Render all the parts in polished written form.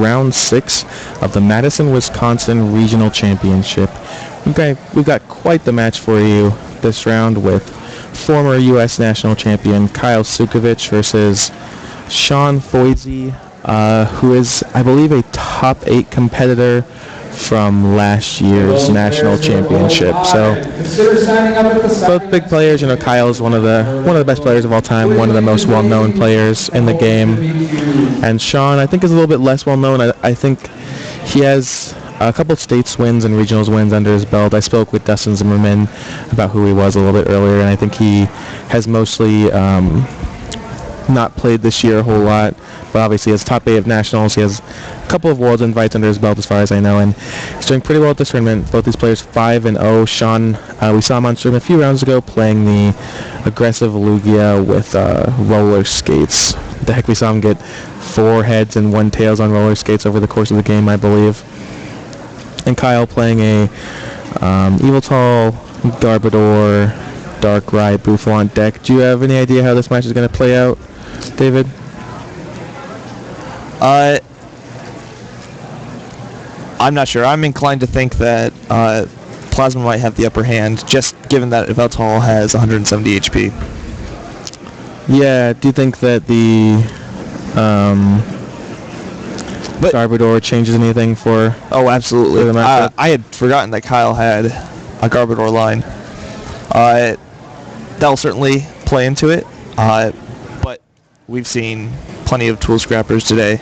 round 6 of the Madison, Wisconsin Regional Championship. We've got quite the match for you this round with former U.S. national champion Kyle Sucevich versus Sean Foisy, who is, I believe, a top 8 competitor from last year's national championship. So both big players. Kyle is one of the best players of all time, one of the most well-known players in the game, and Sean, I think, is a little bit less well-known. I think he has a couple states wins and regionals wins under his belt. I spoke with Dustin Zimmerman about who he was a little bit earlier, and I think he has mostly not played this year a whole lot, but obviously he has top 8 of nationals. He has a couple of world invites under his belt as far as I know, and he's doing pretty well at this tournament. Both these players 5-0. Sean, we saw him on stream a few rounds ago playing the aggressive Lugia with roller skates. The heck, we saw him get 4 heads and 1 tails on roller skates over the course of the game, I believe. And Kyle playing a Yveltal, Garbodor, Darkrai, Buffon deck. Do you have any idea how this match is going to play out, David? I'm not sure. I'm inclined to think that Plasma might have the upper hand, just given that Yveltal has 170 HP. Yeah, do you think that the Garbodor changes anything for... Oh, absolutely. For the matchup? I had forgotten that Kyle had a Garbodor line. That'll certainly play into it, but we've seen plenty of tool scrappers today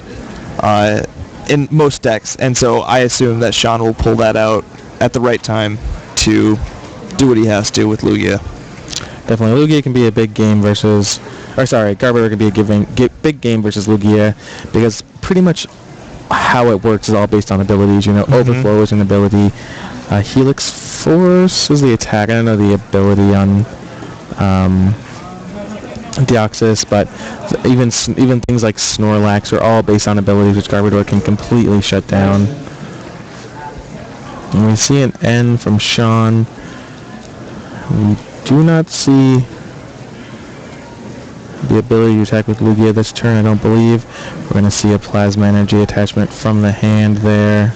in most decks, and so I assume that Sean will pull that out at the right time to do what he has to with Lugia. Definitely. Lugia can be a big game versus... Garbodor can be a big game versus Lugia, because pretty much how it works is all based on abilities. Overflow is an ability. Helix Force is the attack. I don't know the ability on Deoxys, but even things like Snorlax are all based on abilities which Garbodor can completely shut down. And we see an N from Sean. We do not see the ability to attack with Lugia this turn, I don't believe. We're going to see a Plasma Energy attachment from the hand there.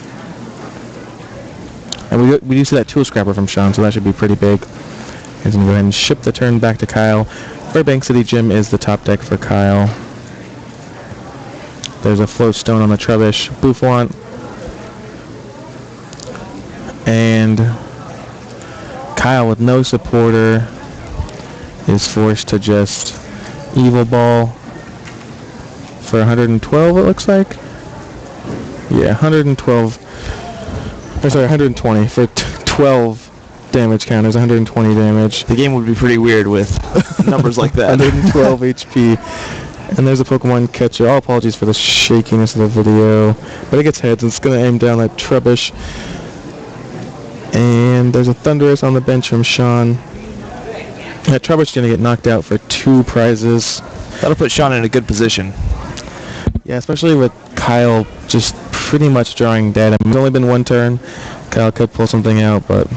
And we do see that Tool Scrapper from Sean, so that should be pretty big. He's going to go ahead and ship the turn back to Kyle. Burbank City Gym is the top deck for Kyle. There's a Float Stone on the Trubbish. Buffon. And Kyle, with no supporter, is forced to just Evil Ball for 112, it looks like. Yeah, 120 for 12 damage counters, 120 damage. The game would be pretty weird with numbers like that. 112 HP. And there's a Pokemon catcher. All apologies for the shakiness of the video, but it gets heads and it's going to aim down at Trubbish. And there's a Thundurus on the bench from Sean. Trubbish going to get knocked out for 2 prizes. That'll put Sean in a good position. Yeah, especially with Kyle just pretty much drawing dead. I mean, it's only been 1 turn. Kyle could pull something out, but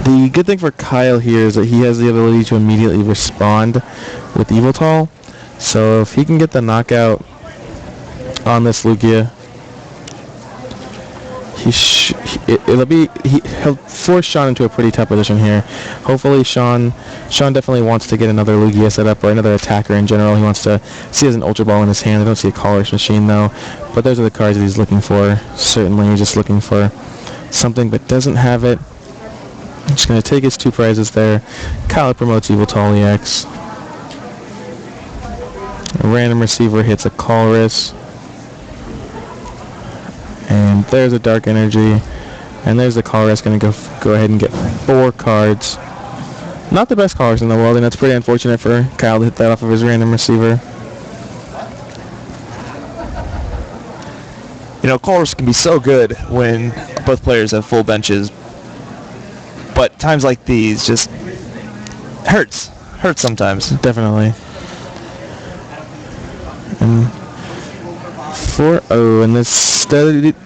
the good thing for Kyle here is that he has the ability to immediately respond with Yveltal. So if he can get the knockout on this Lugia, he'll force Sean into a pretty tough position here. Hopefully Sean definitely wants to get another Lugia set up, or another attacker in general. He wants to see as an Ultra Ball in his hand. I don't see a Colorless Machine though, but those are the cards that he's looking for. Certainly he's just looking for something but doesn't have it. I'm just going to take his 2 prizes there. Kyle promotes Yveltal EX. A random receiver hits a Colress. And there's a Dark Energy. And there's the Colress going to go ahead and get 4 cards. Not the best Colress in the world, and that's pretty unfortunate for Kyle to hit that off of his random receiver. Colress can be so good when both players have full benches. But times like these just hurts sometimes. Definitely. And and this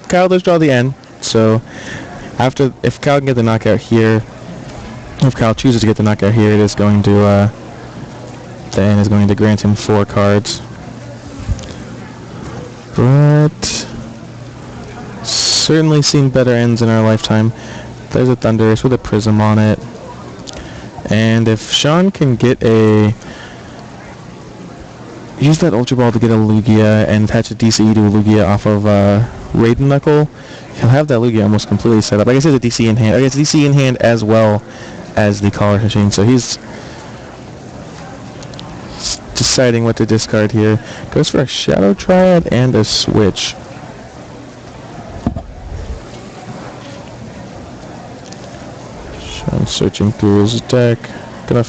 Kyle does draw the N. So if Kyle can get the knockout here, if Kyle chooses to get the knockout here, it is going to the N is going to grant him 4 cards. but certainly seen better ends in our lifetime. There's a Thundurus with a Prism on it. And if Sean can get use that Ultra Ball to get a Lugia and attach a DCE to a Lugia off of Raiden Knuckle, he'll have that Lugia almost completely set up. I guess he has a DC in hand. I guess DC in hand as well as the Collar Machine. So he's deciding what to discard here. Goes for a Shadow Triad and a Switch. Sean searching through his deck. Gonna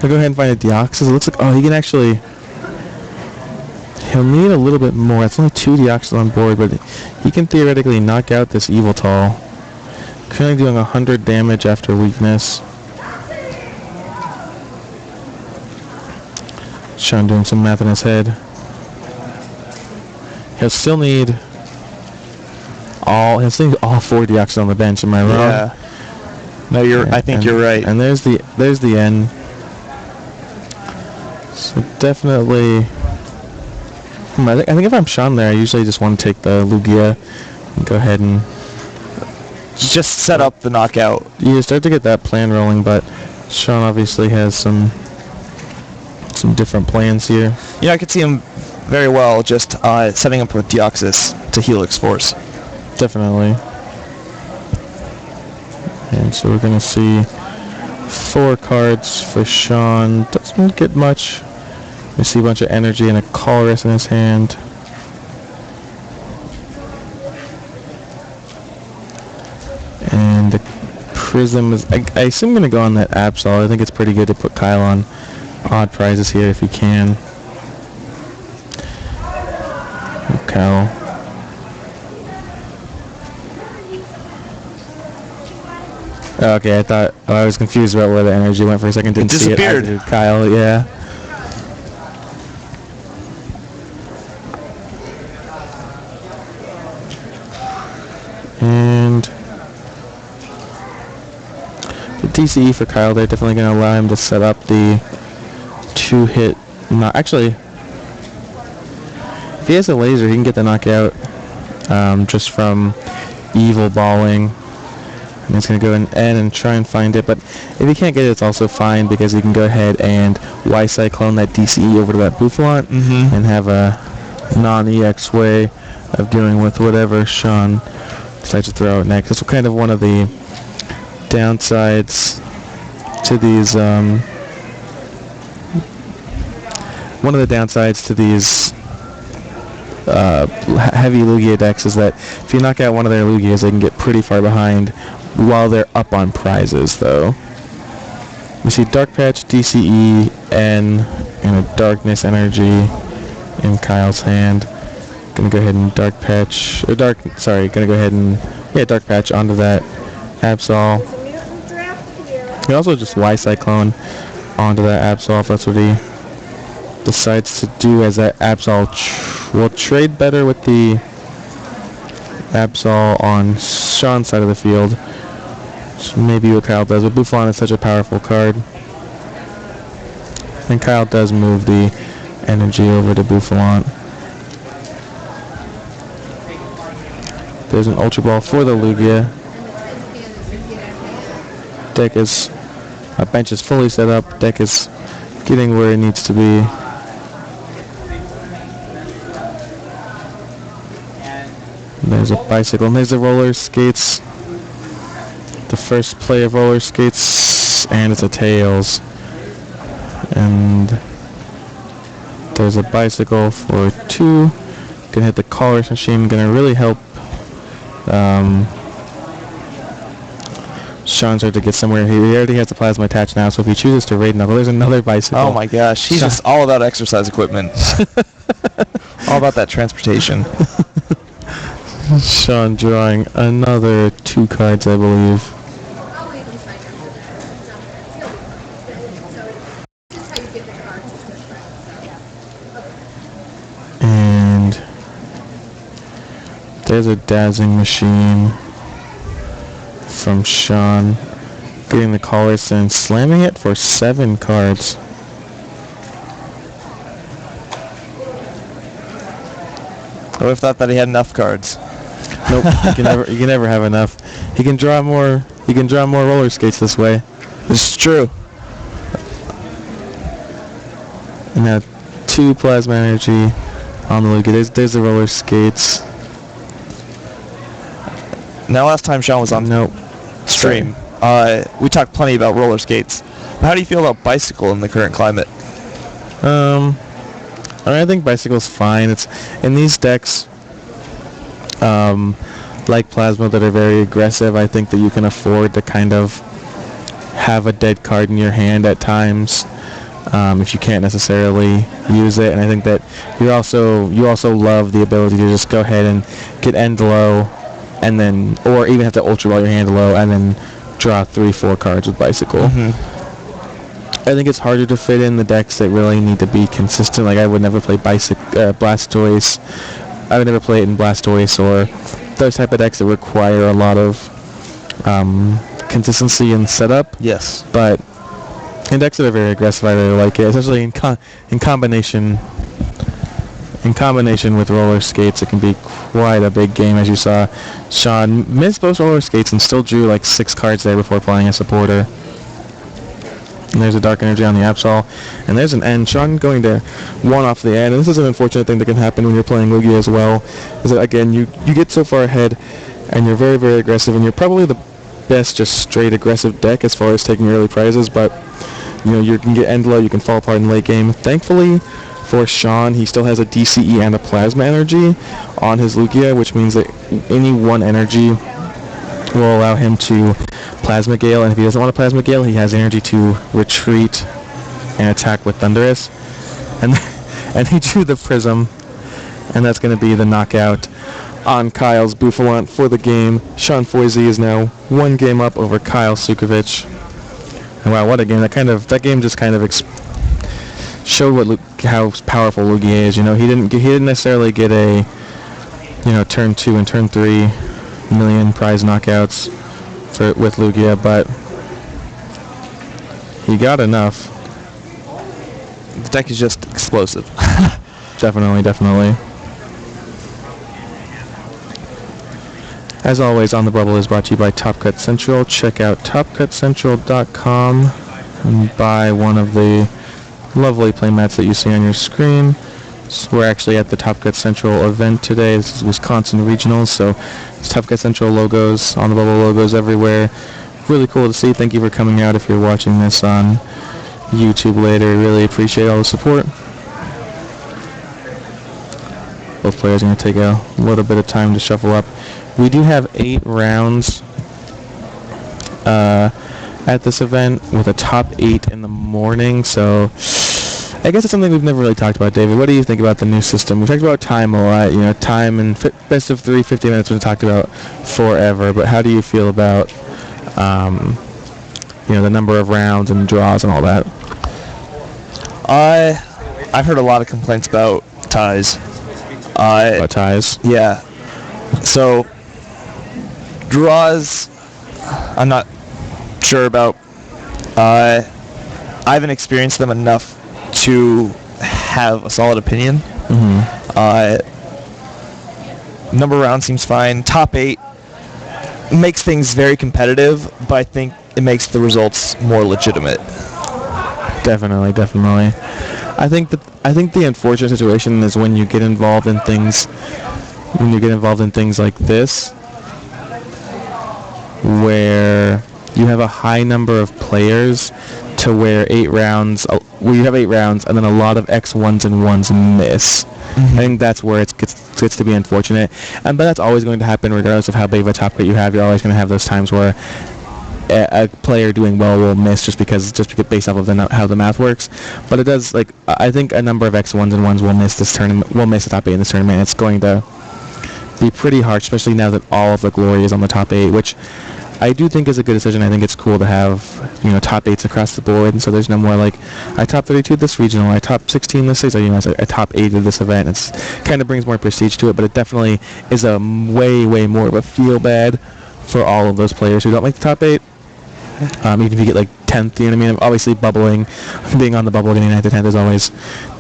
go ahead and find a Deoxys. It looks like, he can actually, he'll need a little bit more. It's only 2 Deoxys on board, but he can theoretically knock out this Yveltal. Currently doing 100 damage after weakness. Sean doing some math in his head. He'll still need all 4 Deoxys on the bench. Am I wrong? Yeah. No, I think you're right. And there's the end. So definitely, I think if I'm Sean there, I usually just want to take the Lugia and go ahead and just set up the knockout. You start to get that plan rolling, but Sean obviously has some different plans here. Yeah, I could see him very well just setting up with Deoxys to Helix Force. Definitely. And so we're going to see 4 cards for Sean. Doesn't get much. We see a bunch of energy and a Colress in his hand. And the Prism is, I assume, going to go on that Absol. I think it's pretty good to put Kyle on odd prizes here if you can. Cal. Okay, I was confused about where the energy went for a second. Didn't see it. Disappeared. Kyle, yeah. And the DCE for Kyle, they're definitely going to allow him to set up the 2-hit. Actually, if he has a laser, he can get the knockout just from evil balling. And he's going to go in and try and find it. But if he can't get it, it's also fine because he can go ahead and Y-Cyclone that DCE over to that Boufflant and have a non-EX way of dealing with whatever Sean decides to throw out next. That's kind of one of the downsides to these heavy Lugia decks is that if you knock out one of their Lugias, they can get pretty far behind while they're up on prizes, though. We see Dark Patch, DCE, N, and a Darkness Energy in Kyle's hand. Gonna go ahead and Dark Patch onto that Absol. He also just Y-Cyclone onto that Absol if that's what he decides to do, as that Absol will trade better with the Absol on Sean's side of the field. So maybe what Kyle does, but Boufflant is such a powerful card. And Kyle does move the energy over to Boufflant. There's an Ultra Ball for the Lugia. Bench is fully set up. Deck is getting where it needs to be. There's a bicycle, and there's the roller skates. The first play of roller skates, and it's a Tails. And there's a bicycle for 2. Gonna hit the Collar Machine, gonna really help Sean start to get somewhere. He already has the plasma attached now, so if he chooses to raid Knuckle, there's another bicycle. Oh my gosh, he's just all about exercise equipment. All about that transportation. Sean drawing another 2 cards, I believe. And there's a Dazzling Machine from Sean, getting the Colors and slamming it for 7 cards. I would have thought that he had enough cards. Nope, you can never have enough. He can draw more roller skates this way. This is true. And now 2 plasma energy on the Lugia. There's the roller skates. Now, last time Sean was on stream, we talked plenty about roller skates. But how do you feel about bicycle in the current climate? I think bicycle's fine. It's in these decks, like plasma, that are very aggressive. I think that you can afford to kind of have a dead card in your hand at times, if you can't necessarily use it. And I think that you also love the ability to just go ahead and get end low, and then, or even have to ultra ball your hand low and then draw 3-4 cards with bicycle. I think it's harder to fit in the decks that really need to be consistent. Like, I would never play Blastoise. I would never play it in Blastoise or those type of decks that require a lot of consistency in setup. Yes. But in decks that are very aggressive, I really like it, especially in combination with roller skates. It can be quite a big game, as you saw. Sean missed both roller skates and still drew like 6 cards there before playing a supporter. And there's a Dark Energy on the Yveltal. And there's an end. Sean going to one off the end. And this is an unfortunate thing that can happen when you're playing Lugia as well. Is that, again, you get so far ahead and you're very, very aggressive. And you're probably the best just straight aggressive deck as far as taking early prizes. But, you can get end low. You can fall apart in late game. Thankfully for Sean, he still has a DCE and a Plasma Energy on his Lugia, which means that any one energy will allow him to Plasma Gale, and if he doesn't want to Plasma Gale, he has energy to retreat and attack with Thunderous. And he drew the Prism, and that's going to be the knockout on Kyle's Bouffalant for the game. Sean Foisy is now 1 game up over Kyle Sucevich. And wow, what a game! That game just kind of showed how powerful Lugia is. He didn't necessarily get a turn 2 and turn 3 million prize knockouts with Lugia, but he got enough. The deck is just explosive. Definitely. As always, On the Bubble is brought to you by Top Cut Central. Check out topcutcentral.com and buy one of the lovely playmats that you see on your screen. So we're actually at the Top Cut Central event today. This is Wisconsin Regionals, so it's Top Cut Central logos, On the Bubble logos everywhere. Really cool to see. Thank you for coming out if you're watching this on YouTube later. Really appreciate all the support. Both players are going to take a little bit of time to shuffle up. We do have 8 rounds at this event with a top 8 in the morning, so I guess it's something we've never really talked about. David, what do you think about the new system? We talked about time a lot, time and best of 3, 50 minutes was talked about forever, but how do you feel about, the number of rounds and draws and all that? I've heard a lot of complaints about ties. About ties? Yeah. So, draws, I'm not sure about. I haven't experienced them enough to have a solid opinion. Number of rounds seems fine. Top 8 makes things very competitive, but I think it makes the results more legitimate. Definitely. I think the unfortunate situation is when you get involved in things like this, where you have a high number of players to where 8 rounds, you have 8 rounds and then a lot of X1s and 1s miss. I think that's where it gets to be unfortunate. But that's always going to happen regardless of how big of a top cut you have. You're always going to have those times where a player doing well will miss just because based off of how the math works. But it does, I think a number of X1s and 1s will miss this tournament, will miss the top 8 in this tournament. It's going to be pretty harsh, especially now that all of the glory is on the top 8, which I do think is a good decision. I think it's cool to have, top 8s across the board, and so there's no more I top 32 this regional, I top 16 this season, I top 8 of this event. It's kind of brings more prestige to it, but it definitely is a way more of a feel bad for all of those players who don't make the top 8. Even if you get 10th, you know what I mean? Obviously bubbling, being on the bubble, getting 9th to 10th is always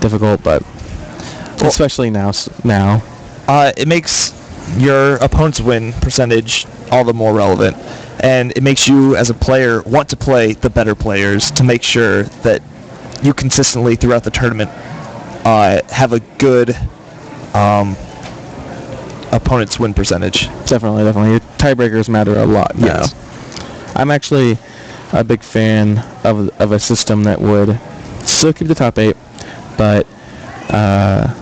difficult, but especially now. It makes your opponent's win percentage all the more relevant, and it makes you as a player want to play the better players to make sure that you consistently throughout the tournament have a good opponent's win percentage. Definitely. Your tiebreakers matter a lot now. Yes. I'm actually a big fan of a system that would still keep the top 8, but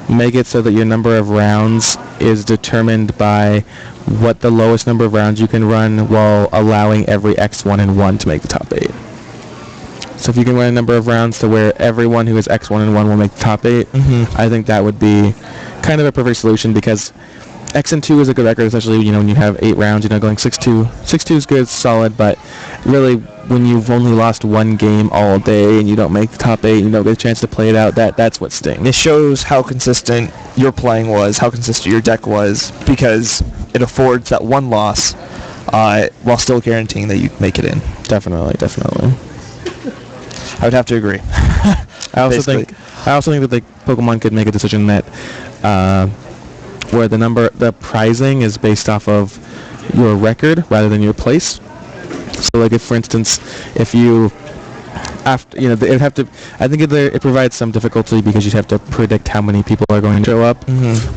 make it so that your number of rounds is determined by what the lowest number of rounds you can run while allowing every X1 and 1 to make the top 8. So if you can run a number of rounds to where everyone who is X1 and 1 will make the top 8, I think that would be kind of a perfect solution, because X and 2 is a good record, especially when you have 8 rounds. Going 6-2. 6-2 is good, solid, but really when you've only lost one game all day and you don't make the top 8, you don't get a chance to play it out, that's what stings. It shows how consistent your playing was, how consistent your deck was, because it affords that one loss while still guaranteeing that you make it in. Definitely. I would have to agree. I also think that the Pokemon could make a decision that where the prizing is based off of your record rather than your place. So, like, if, for instance, if you it'd have to. I think it provides some difficulty because you'd have to predict how many people are going to show up.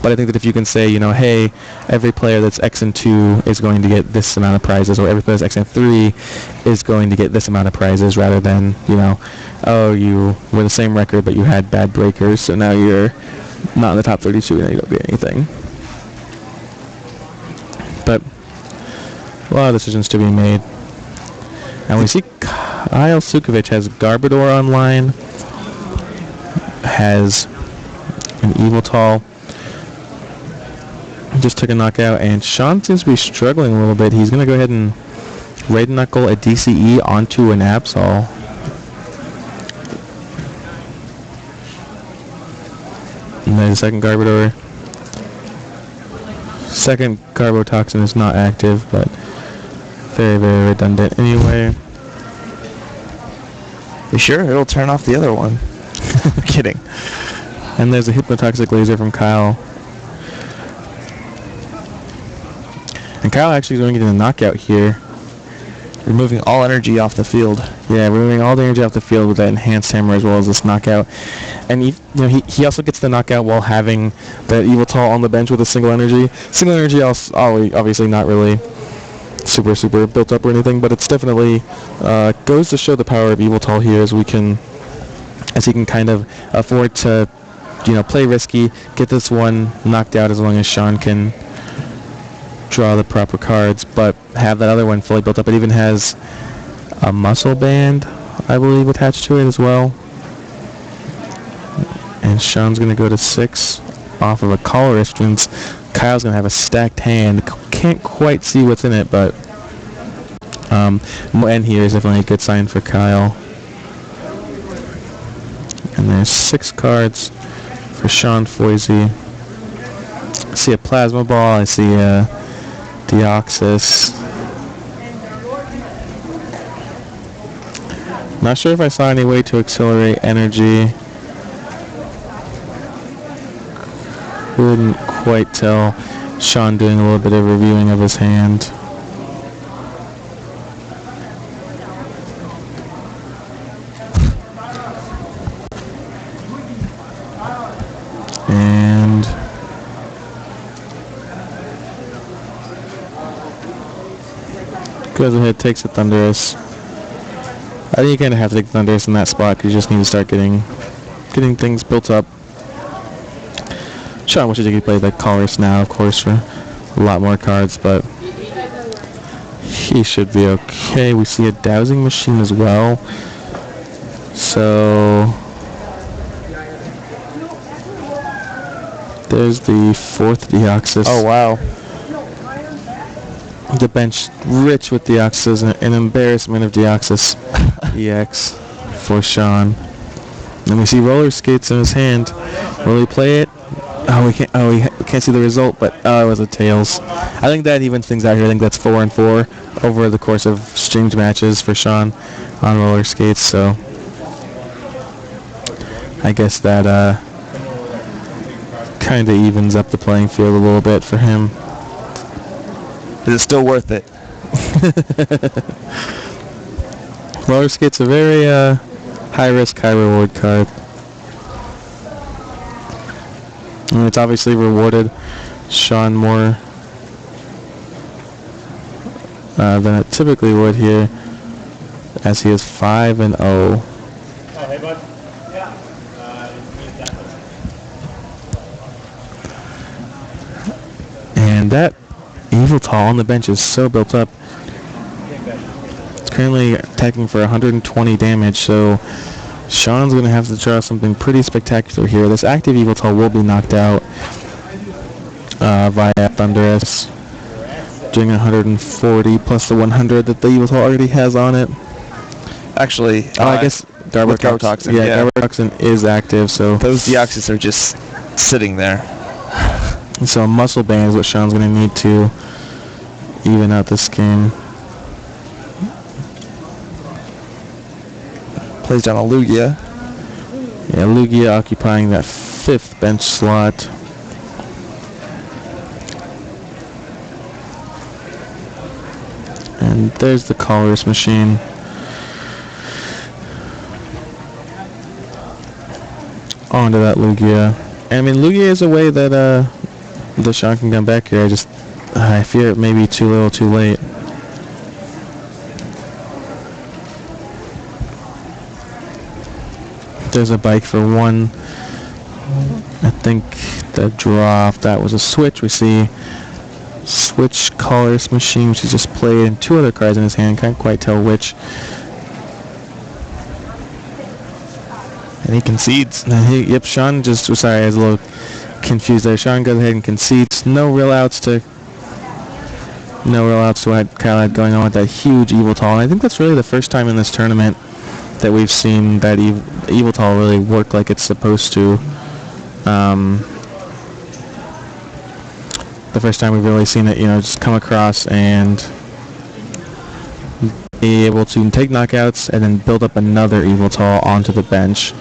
But I think that if you can say, hey, every player that's X and 2 is going to get this amount of prizes, or every player that's X and 3 is going to get this amount of prizes, rather than oh, you were the same record but you had bad breakers, so now you're not in the top 32 and you don't get anything. But a lot of decisions to be made. And we see Kyle Sucevich has Garbodor online, has an Yveltal, just took a knockout, and Sean seems to be struggling a little bit. He's going to go ahead and Raid Knuckle a DCE onto an Absol. And then the second Garbodor. Second Garbotoxin is not active, but very, very redundant anyway. You sure? It'll turn off the other one. I'm kidding. And there's a Hypnotoxic Laser from Kyle. And Kyle actually is going to get a knockout here. Removing all energy off the field. Yeah, removing all the energy off the field with that Enhanced Hammer as well as this knockout. And he also gets the knockout while having that Yveltal on the bench with a single energy. Single energy obviously not really super built up or anything, but it's definitely goes to show the power of Yveltal here, as he can kind of afford to play risky, get this one knocked out as long as Sean can draw the proper cards, but have that other one fully built up. It even has a muscle band, I believe, attached to it as well. And Sean's going to go to 6 off of a Colorist, since Kyle's going to have a stacked hand. Can't quite see what's in it, but and here is definitely a good sign for Kyle. And there's 6 cards for Sean Foisy. I see a Plasma Ball, I see a Deoxys. Not sure if I saw any way to accelerate energy. Couldn't quite tell. Sean doing a little bit of reviewing of his hand. And goes ahead, takes a Thundurus. I think you kind of have to take Thundurus in that spot because you just need to start getting things built up. Sean wishes he could play the Colorist now, of course, for a lot more cards, but he should be okay. We see a Dowsing Machine as well. So there's the 4th Deoxys. Oh, wow. The bench rich with Deoxys, an embarrassment of Deoxys EX for Sean. And we see roller skates in his hand. Will he play it? Oh, we can't see the result, but it was a Tails. I think that evens things out here. I think that's 4-4 over the course of streamed matches for Sean on roller skates. So I guess that kind of evens up the playing field a little bit for him. Is it still worth it? Roller Skate's a very high-risk, high-reward card. And it's obviously rewarded Sean more than it typically would here, as he is 5-0. Oh, hey, bud. Yeah. And that Yveltal on the bench is so built up. It's currently attacking for 120 damage, so Sean's going to have to draw something pretty spectacular here. This active Yveltal will be knocked out via Thunderous, doing 140 plus the 100 that the Yveltal already has on it. Actually, I guess Garbotoxin. Yeah, Garbotoxin is active, so those Deoxys are just sitting there. And so Muscle Band is what Sean's going to need to even out this game. Plays down a Lugia. Yeah, Lugia occupying that 5th bench slot. And there's the Colorless Machine. Onto that Lugia. I mean, Lugia is a way that the Sean can come back here. I fear it may be too little too late. There's a bike for 1. I think the draw, if that was a switch, we see switch Colorless Machine, which is just played, and 2 other cards in his hand. Can't quite tell which. And he concedes. Yep, Sean just, sorry, I was a little confused there. Sean goes ahead and concedes. No real outs to what Kyle had going on with that huge Yveltal. And I think that's really the first time in this tournament that we've seen that Yveltal really work like it's supposed to. The first time we've really seen it, just come across and be able to take knockouts and then build up another Yveltal onto the bench.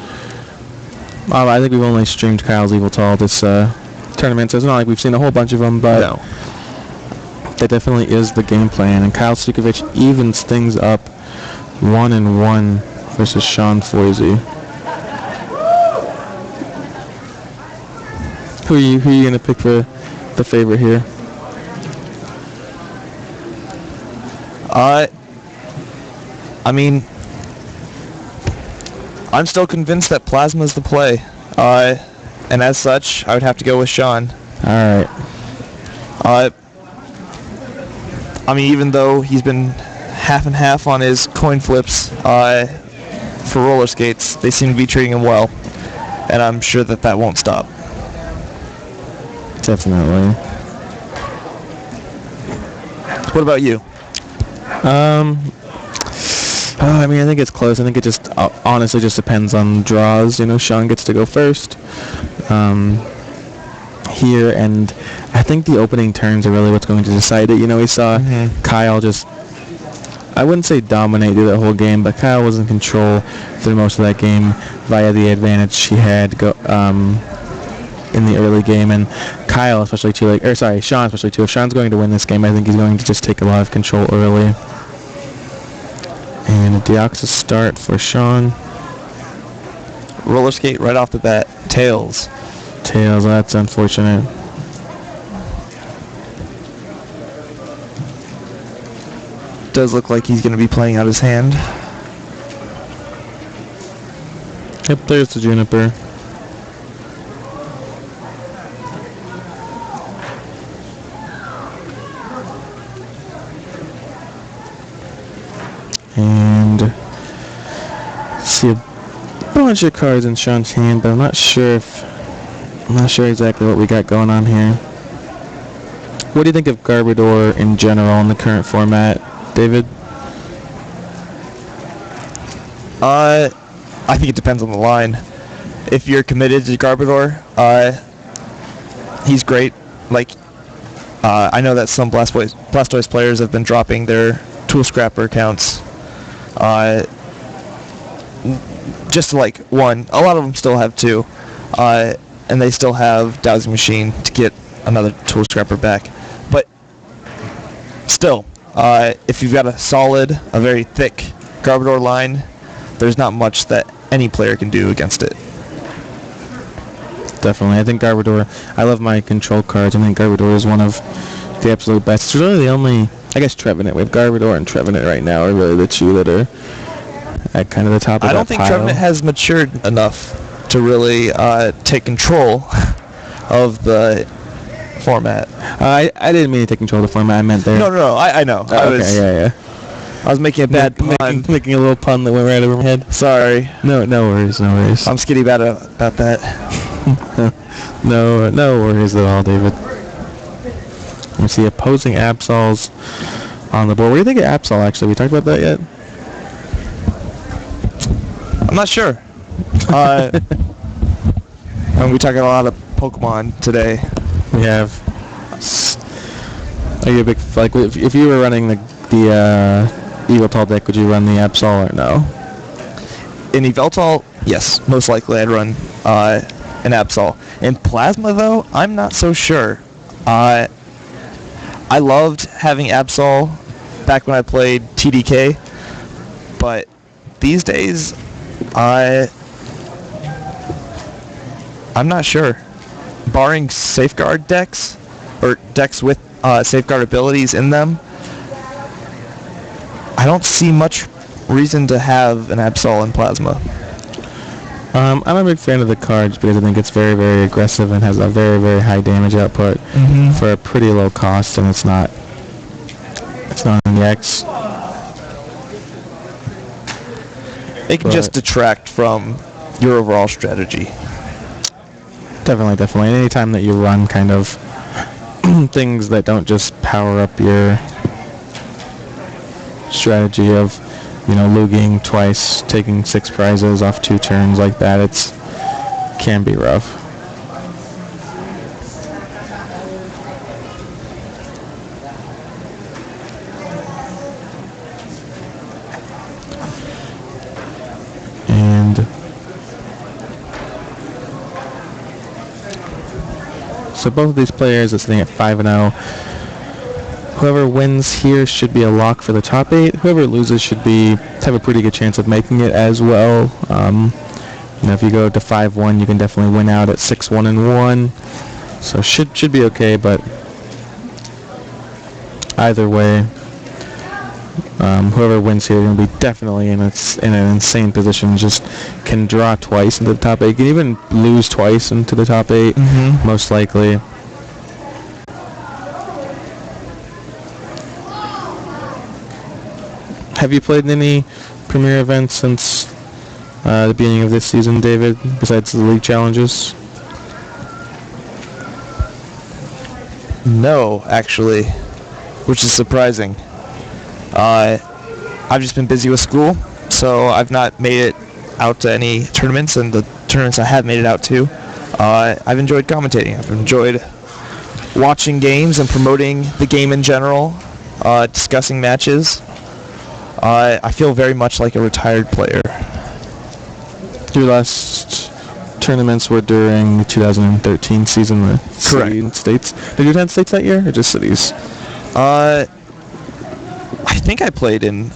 I think we've only streamed Kyle's Yveltal this tournament, so it's not like we've seen a whole bunch of them, but No. that definitely is the game plan. And Kyle Sucevich evens things up 1-1 versus Sean Foisy. Who are you going to pick for the favorite here? I mean, I'm still convinced that Plasma's the play. And as such, I would have to go with Sean. All right. I mean, even though he's been half and half on his coin flips for roller skates, they seem to be treating him well. And I'm sure that won't stop. Definitely. What about you? I mean, I think it's close. I think it just honestly just depends on draws. Sean gets to go first here, and I think the opening turns are really what's going to decide it. We saw Kyle just, I wouldn't say dominate through the whole game, but Kyle was in control through most of that game via the advantage he had in the early game, and Kyle especially too, Sean especially too. If Sean's going to win this game, I think he's going to just take a lot of control early. And a Deoxys start for Sean. Roller skate right off the bat. Tails. That's unfortunate. Does look like he's going to be playing out his hand. Yep, there's the Juniper. And see a bunch of cards in Sean's hand, but I'm not sure exactly what we got going on here. What do you think of Garbodor in general in the current format, David? I think it depends on the line. If you're committed to Garbodor, he's great. I know that some Blastoise players have been dropping their Tool Scrapper accounts. Just one. A lot of them still have 2. and they still have Dowsing Machine to get another Tool Scrapper back. But still, if you've got a very thick Garbodor line, there's not much that any player can do against it. Definitely. I think Garbodor, I love my control cards. I think Garbodor is one of the absolute best. It's really the only, I guess Trevenant. We have Garbodor and Trevenant right now are really the two that are at kind of the top of I that don't think pile. Trevenant has matured enough to really take control of the format. I didn't mean to take control of the format. I meant there. No, I know. Yeah. I was making a bad pun. Making a little pun that went right over my head. Sorry. No worries. I'm skitty bad about that. No worries at all, David. We see opposing Absols on the board. What do you think of Absol, actually? We talked about that yet? I'm not sure. And we talking a lot of Pokemon today. We have. Are you a big like if you were running the Yveltal deck, would you run the Absol or no? In Yveltal, yes, most likely I'd run an Absol. In Plasma, though, I'm not so sure. I loved having Absol back when I played TDK, but these days, I'm not sure. Barring Safeguard decks, or decks with Safeguard abilities in them, I don't see much reason to have an Absol in Plasma. I'm a big fan of the cards because I think it's very, very aggressive and has a very, very high damage output for a pretty low cost, and it's not an EX. It can just detract from your overall strategy. Definitely. Anytime that you run kind of things that don't just power up your strategy of, luging twice, taking 6 prizes off 2 turns like that, can be rough. And so both of these players are sitting at 5-0. Whoever wins here should be a lock for the top 8. Whoever loses should have a pretty good chance of making it as well. If you go to 5-1, you can definitely win out at 6-1-1. So should be okay, but either way, whoever wins here will be definitely in an insane position. Just can draw twice into the top 8. Can even lose twice into the top 8, most likely. Have you played in any Premier events since the beginning of this season, David, besides the league challenges? No, actually, which is surprising. I've just been busy with school, so I've not made it out to any tournaments, and the tournaments I have made it out to, I've enjoyed commentating. I've enjoyed watching games and promoting the game in general, discussing matches. I feel very much like a retired player. Your last tournaments were during the 2013 season, the Correct. States. Did you attend states that year, or just cities? I think I played in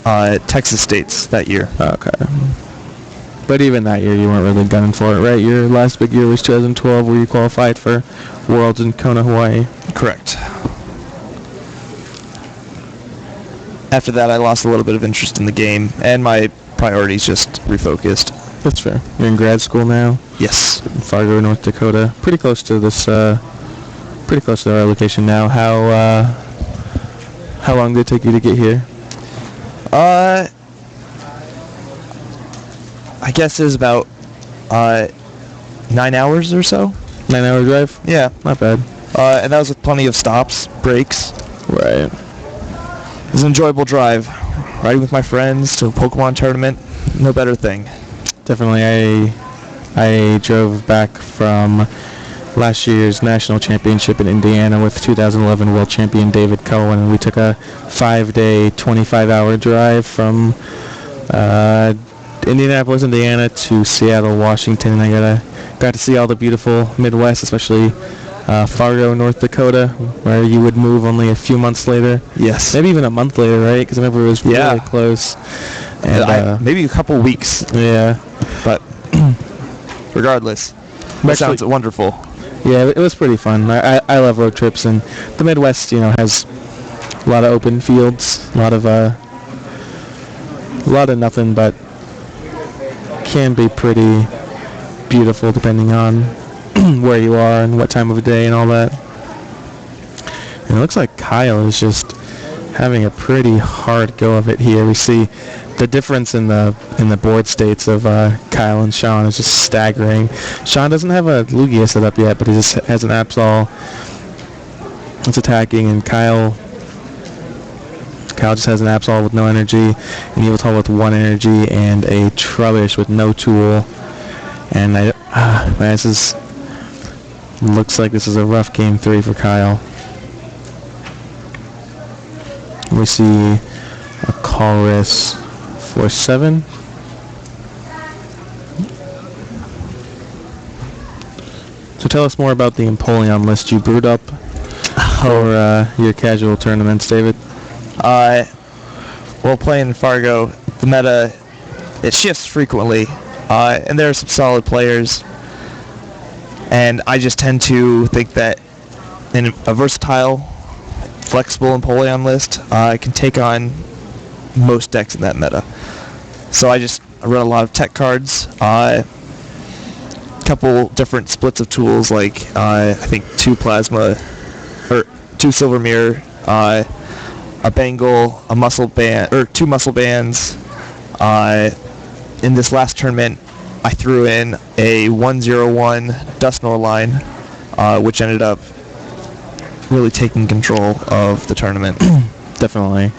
Texas States that year. Okay. But even that year, you weren't really gunning for it, right? Your last big year was 2012, where you qualified for Worlds in Kona, Hawaii. Correct. After that, I lost a little bit of interest in the game, and my priorities just refocused. That's fair. You're in grad school now? Yes. In Fargo, North Dakota. Pretty close to our location now. How long did it take you to get here? I guess it was about 9 hours or so. 9-hour drive? Yeah. Not bad. And that was with plenty of stops, breaks. Right. It was an enjoyable drive. Riding with my friends to a Pokemon tournament, no better thing. Definitely. I drove back from last year's national championship in Indiana with 2011 world champion David Cohen, and we took a 5-day, 25-hour drive from Indianapolis, Indiana to Seattle, Washington. And I got to see all the beautiful Midwest, especially Fargo, North Dakota, where you would move only a few months later. Yes. Maybe even a month later, right? Because I remember it was really close. And maybe a couple weeks. Yeah. But regardless, that sounds wonderful. Yeah, it was pretty fun. I love road trips, and the Midwest, has a lot of open fields, a lot of nothing, but can be pretty beautiful depending on where you are and what time of day and all that. And it looks like Kyle is just having a pretty hard go of it here. We see the difference in the board states of Kyle and Sean is just staggering. Sean doesn't have a Lugia set up yet, but he just has an Absol that's attacking, and Kyle just has an Absol with no energy, an Yveltal with 1 energy, and a Trubbish with no tool. And looks like this is a rough game 3 for Kyle. We see a Colress for 7. So tell us more about the Empoleon list you brewed up for your casual tournaments, David. While playing Fargo, the meta, it shifts frequently, and there are some solid players, and I just tend to think that in a versatile, flexible Empoleon list, I can take on most decks in that meta. So I run a lot of tech cards, couple different splits of tools, like I think 2 plasma, or 2 silver mirror, a bangle, a muscle band, or 2 muscle bands. In this last tournament, I threw in a 101 Dusknoir line, which ended up really taking control of the tournament. Definitely.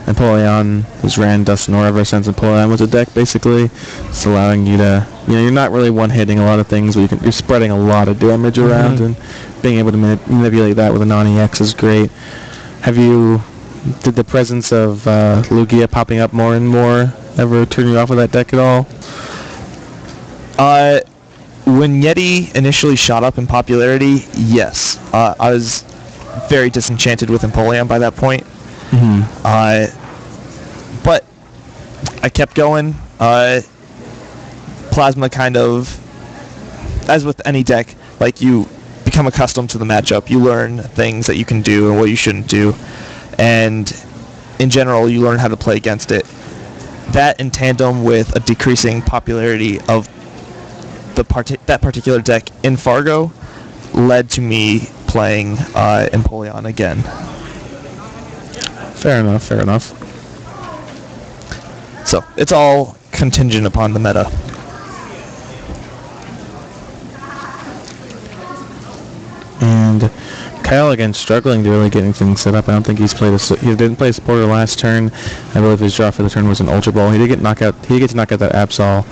Empoleon has ran Dusknoir ever since Empoleon was a deck, basically. It's allowing you to, you're not really one-hitting a lot of things, but you're spreading a lot of damage around, and being able to manipulate that with a non-EX is great. Did the presence of Lugia popping up more and more ever turn you off of that deck at all? When Yeti initially shot up in popularity, yes. I was very disenchanted with Empoleon by that point. But I kept going. Plasma kind of, as with any deck, like you become accustomed to the matchup. You learn things that you can do and what you shouldn't do. And in general, you learn how to play against it. That in tandem with a decreasing popularity of that particular deck in Fargo led to me playing Empoleon again. Fair enough. So it's all contingent upon the meta. And Kyle again struggling to really getting things set up. I don't think he didn't play a supporter last turn. I believe his draw for the turn was an Ultra Ball. He did get to knock out that Absol.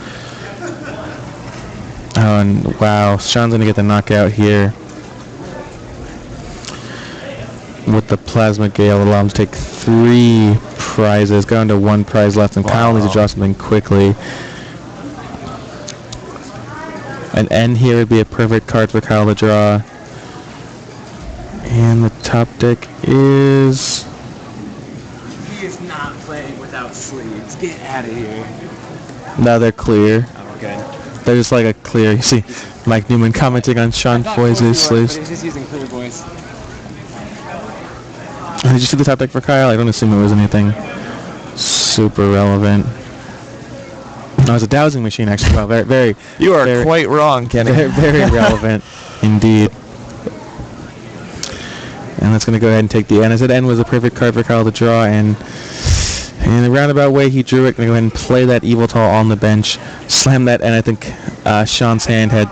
Oh, and wow, Sean's gonna get the knockout here with the Plasma Gale. It'll allow him to take 3 prizes. Got down to 1 prize left, and Kyle needs to draw something quickly. An N here would be a perfect card for Kyle to draw. And the top deck is... He is not playing without sleeves. Get out of here. No, they're clear. Oh, good. They're just like a clear. You see Mike Newman commenting on Sean Foisy's sleeves. But he's just using clear voice. Did you see the top deck for Kyle? I don't assume it was anything super relevant. No, it was a dowsing machine, actually. Well, very. You are quite wrong, Kenny. Very relevant, indeed. And that's going to go ahead and take the N. As it N was a perfect card for Kyle to draw, and in a roundabout way he drew it. Going to go ahead and play that Yveltal on the bench, slam that N. I think Sean's hand had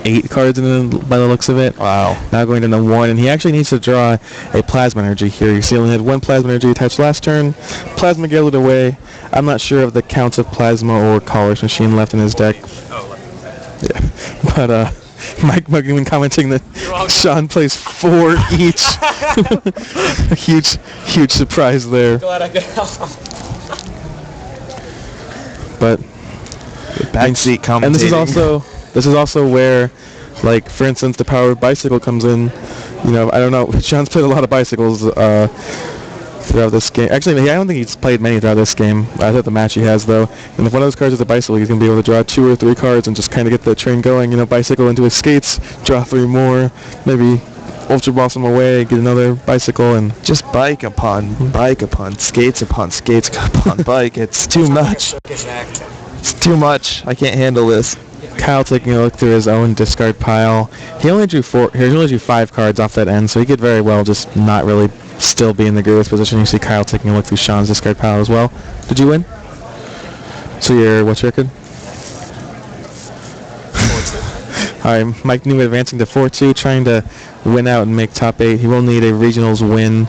8 cards in it by the looks of it. Wow. Now going down to 1, and he actually needs to draw a Plasma Energy here. You see he only had 1 Plasma Energy attached last turn. Plasma Gale it away. I'm not sure of the counts of Plasma or Color's Machine left in his deck. Yeah. But Mike Newman commenting that Sean plays 4 each. A huge surprise there. Glad I could help. But Backseat commentating. And this is also where, like, for instance, the power of bicycle comes in. You know, I don't know. Sean's played a lot of bicycles throughout this game. Actually, I don't think he's played many throughout this game. I thought the match he has, though. And if one of those cards is a bicycle, he's going to be able to draw 2 or 3 cards and just kind of get the train going. You know, bicycle into his skates, draw 3 more, maybe Ultra Blossom away, get another bicycle, and just bike upon skates upon bike. It's too much. It's too much. I can't handle this. Kyle taking a look through his own discard pile. He only drew 5 cards off that end, so he could very well just not really still be in the greatest position. You see Kyle taking a look through Sean's discard pile as well. Did you win? So what's your record? 4-2. Alright, Mike Newman advancing to 4-2, trying to win out and make top 8. He will need a regionals win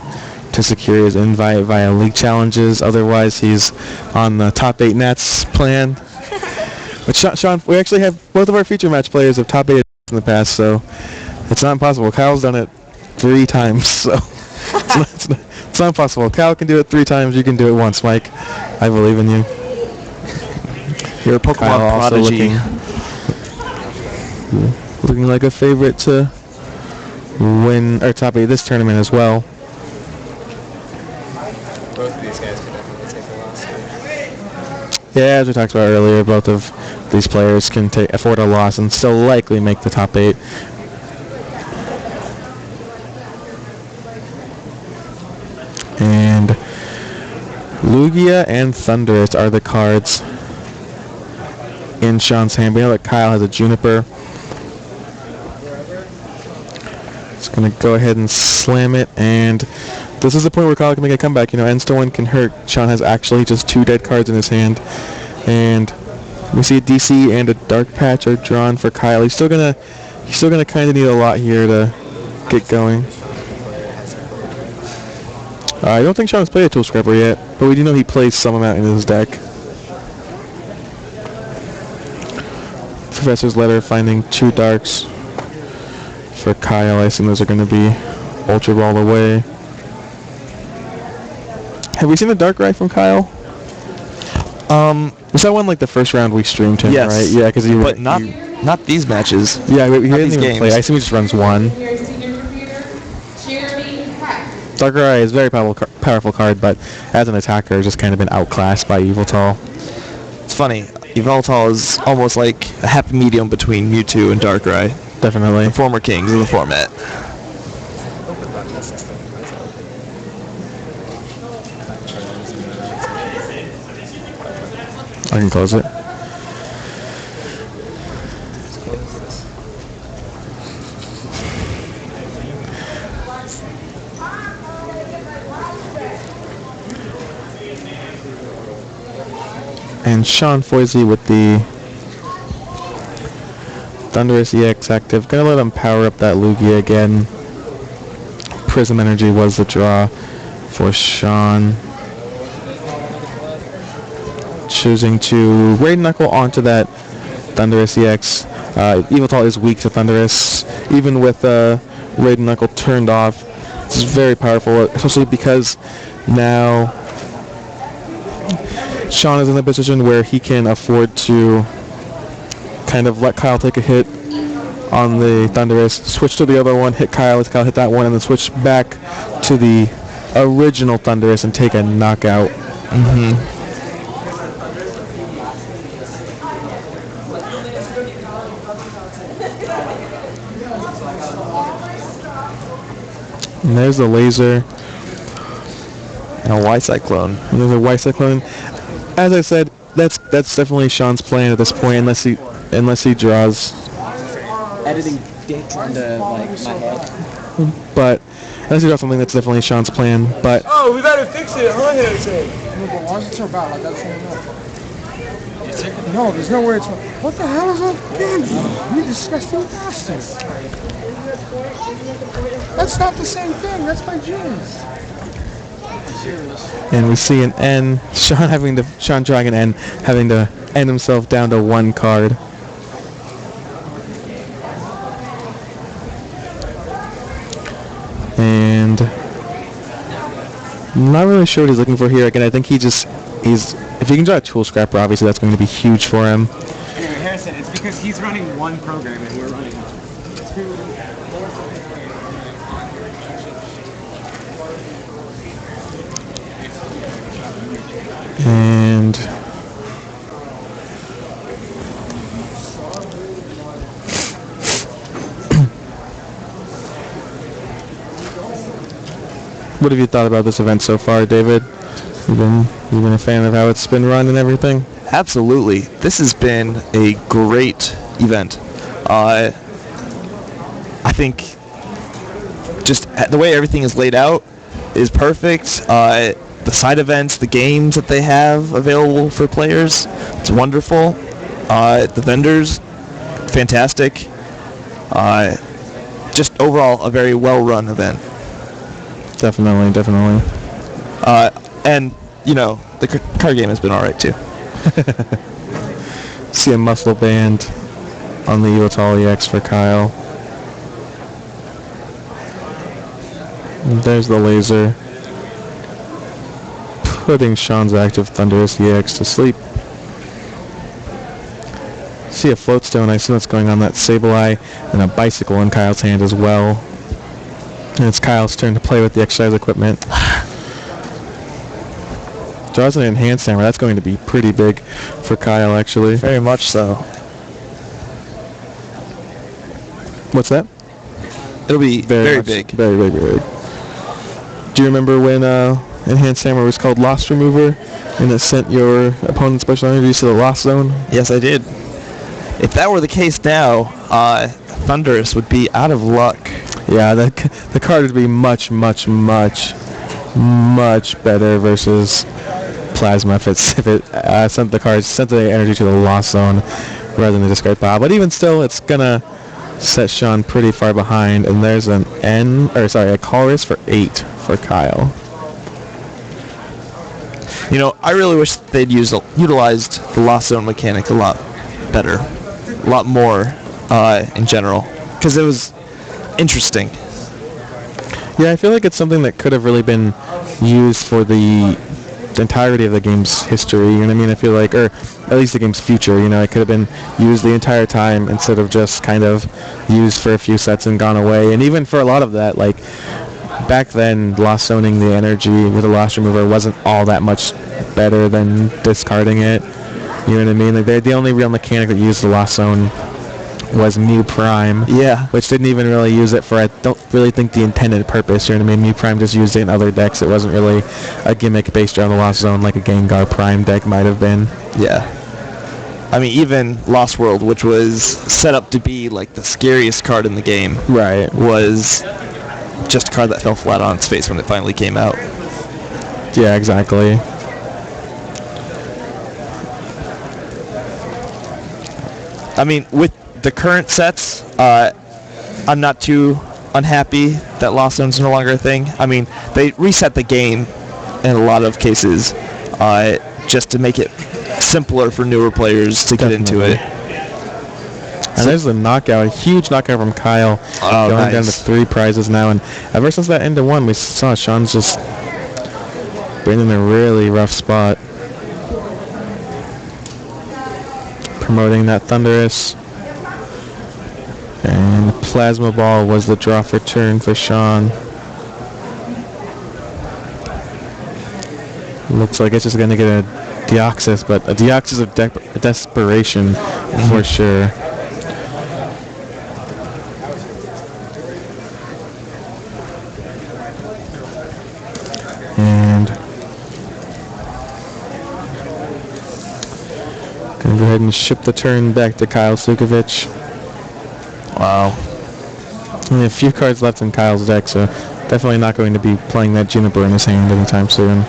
to secure his invite via league challenges. Otherwise, he's on the top 8 Nats plan. But Sean, we actually have both of our feature match players have top 8 in the past, so it's not impossible. Kyle's done it 3 times, so it's not impossible. Kyle can do it 3 times. You can do it once, Mike. I believe in you. You're a Pokemon prodigy. Looking like a favorite to win or top 8 this tournament as well. Both of these guys could definitely take a loss. Yeah, as we talked about earlier, both of these players can afford a loss and still likely make the top 8. And Lugia and Thundurus are the cards in Sean's hand. We know that Kyle has a Juniper. Just going to go ahead and slam it, and this is the point where Kyle can make a comeback. You know, End Stone 1 can hurt. Sean has actually just 2 dead cards in his hand, and we see a DC and a Dark Patch are drawn for Kyle. He's still gonna kind of need a lot here to get going. I don't think Sean's played a Tool Scrapper yet, but we do know he plays some amount in his deck. Professor's Letter finding 2 Darks for Kyle. I assume those are going to be Ultra Ball away. Have we seen the Darkrai from Kyle? Was that one like the first round we streamed him, yes. Right? Yeah, because but not these matches. Yeah, he didn't even games. play. I assume he just runs 1. Darkrai is a very powerful card, but as an attacker, has just kind of been outclassed by Yveltal. It's funny. Yveltal is almost like a happy medium between Mewtwo and Darkrai. Definitely. The former kings of the format. I can close it. And Sean Foisy with the Thundurus EX active. Gonna let him power up that Lugia again. Prism Energy was the draw for Sean. Choosing to Raid Knuckle onto that Thundurus EX. Yveltal is weak to Thundurus. Even with Raid Knuckle turned off, this is very powerful, especially because now Sean is in a position where he can afford to kind of let Kyle take a hit on the Thundurus, switch to the other one, hit Kyle, let Kyle hit that one, and then switch back to the original Thundurus and take a knockout. And there's the laser. And a Y-Cyclone. And there's a Y-Cyclone. As I said, that's definitely Sean's plan at this point, unless he draws. Editing dicks into like my head. But unless he draws something, that's definitely Sean's plan. But Oh, we better fix it, huh, Harrison? No, but why is it so bad? Like, that's no, there's no way it's... What the hell is that thing? You disgusting bastard. That's not the same thing. That's my jeans. and we see an N. Sean drawing an N, having to end himself down to 1 card. And I'm not really sure what he's looking for here. Again, I think he's if you can draw a Tool Scrapper, obviously that's going to be huge for him. Anyway, Harrison, it's because he's running one program and we're running two. And what have you thought about this event so far, David? You've been a fan of how it's been run and everything? Absolutely. This has been a great event. I think just the way everything is laid out is perfect. The side events, the games that they have available for players, it's wonderful. The vendors, fantastic. Just overall, a very well-run event. Definitely. And, you know, the card game has been all right, too. See a muscle band on the Yveltal EX for Kyle. And there's the laser. Putting Sean's active Thunderous EX to sleep. See a Floatstone. I assume that's going on that Sableye, and a Bicycle in Kyle's hand as well. And it's Kyle's turn to play with the exercise equipment. Draws an Enhanced Hammer. That's going to be pretty big for Kyle, actually. Very much so. What's that? It'll be very much, big. Very big. Do you remember when Enhanced Hammer was called Lost Remover, and it sent your opponent's special energies to the Lost Zone? Yes, I did. If that were the case now, Thunderous would be out of luck. Yeah, the card would be much better versus Plasma if it sent the energy to the Lost Zone rather than the discard pile. But even still, it's gonna set Sean pretty far behind. And there's a Colress for 8 for Kyle. You know, I really wish they'd utilized the Lost Zone mechanic a lot better, a lot more in general, because it was interesting. Yeah, I feel like it's something that could have really been used for the entirety of the game's history, you know what I mean? I feel like, or at least the game's future, you know, it could have been used the entire time instead of just kind of used for a few sets and gone away. And even for a lot of that, like, back then, Lost Zoning the energy with a Lost Remover wasn't all that much better than discarding it, you know what I mean? Like, the only real mechanic that used the Lost Zone was Mew Prime. Yeah. Which didn't even really use it for, I don't really think, the intended purpose, you know what I mean? Mew Prime just used it in other decks. It wasn't really a gimmick based around the Lost Zone like a Gengar Prime deck might have been. Yeah. I mean, even Lost World, which was set up to be like the scariest card in the game, Right. was just a card that fell flat on its face when it finally came out. Yeah, exactly. I mean, with the current sets, I'm not too unhappy that Lost Zone's no longer a thing. I mean, they reset the game in a lot of cases just to make it simpler for newer players to get into it. And there's a knockout, a huge knockout from Kyle, going down to 3 prizes now. And ever since that end of 1, we saw Sean's just been in a really rough spot. Promoting that Thunderous. And Plasma Ball was the draw for turn for Sean. Looks like it's just going to get a Deoxys, but a Deoxys of desperation for sure. And going to go ahead and ship the turn back to Kyle Sucevich. Wow. Only a few cards left in Kyle's deck, so definitely not going to be playing that Juniper in his hand anytime soon.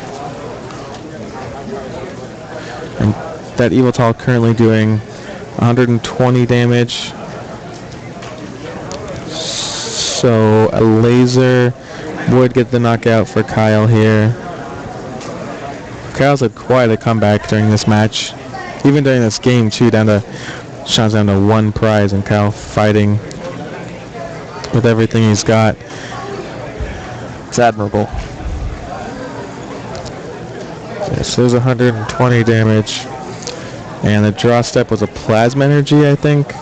And that Yveltal currently doing 120 damage. So a laser would get the knockout for Kyle here. Kyle's had quite a comeback during this match. Even during this game too, Sean's down to 1 prize, and Kyle fighting with everything he's got. It's admirable. This is 120 damage. And the draw step was a plasma energy, I think,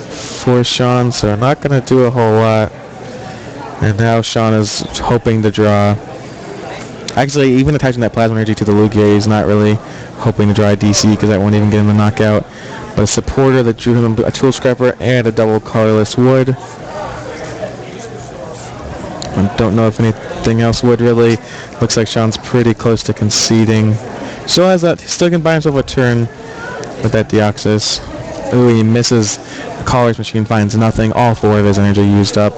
for Sean, so not going to do a whole lot. And now Sean is hoping to draw. Actually, even attaching that plasma energy to the Lugia, he's not really hoping to draw a DC because that won't even get him a knockout. But a supporter that drew him a Tool Scrapper and a double colorless wood. I don't know if anything else would really. Looks like Sean's pretty close to conceding. Still has that. Still can buy himself a turn with that Deoxys. Ooh, he misses. The Caller's Machine finds nothing. All 4 of his energy used up.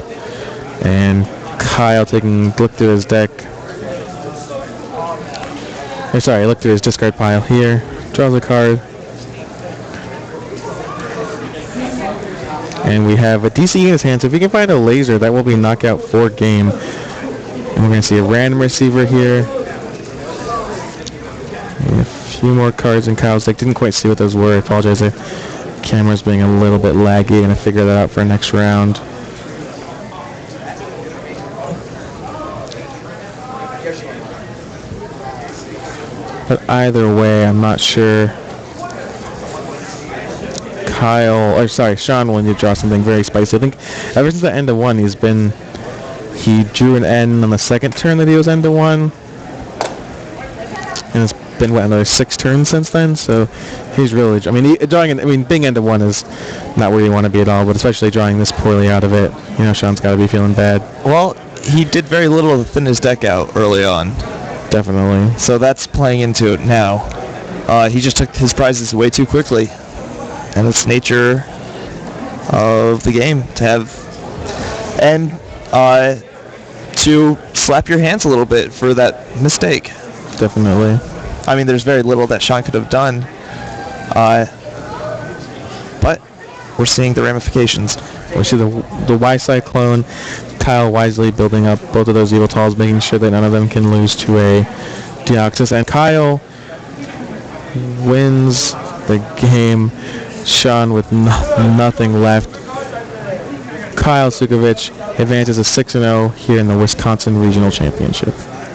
And Kyle taking a look through his deck. Look through his discard pile here. Draws a card. And we have a DC in his hand, so if he can find a laser, that will be knockout for game. And we're going to see a random receiver here. And a few more cards in Kyle's deck. Didn't quite see what those were. I apologize. The camera's being a little bit laggy. Going to figure that out for next round. But either way, I'm not sure. Sean wanted to draw something very spicy. I think ever since the end of 1, he drew an N on the second turn that he was end of 1. And it's been, another 6 turns since then, so he's really, being end of 1 is not where you want to be at all, but especially drawing this poorly out of it, Sean's got to be feeling bad. Well, he did very little to thin his deck out early on. Definitely. So that's playing into it now. He just took his prizes way too quickly. And it's nature of the game to have, and to slap your hands a little bit for that mistake. Definitely. I mean, there's very little that Sean could have done, but we're seeing the ramifications. We see the Y-Cyclone, Kyle wisely building up both of those Yveltals, making sure that none of them can lose to a Deoxys, and Kyle wins the game. Sean with nothing left. Kyle Sucevich advances to 6-0 here in the Wisconsin Regional Championship.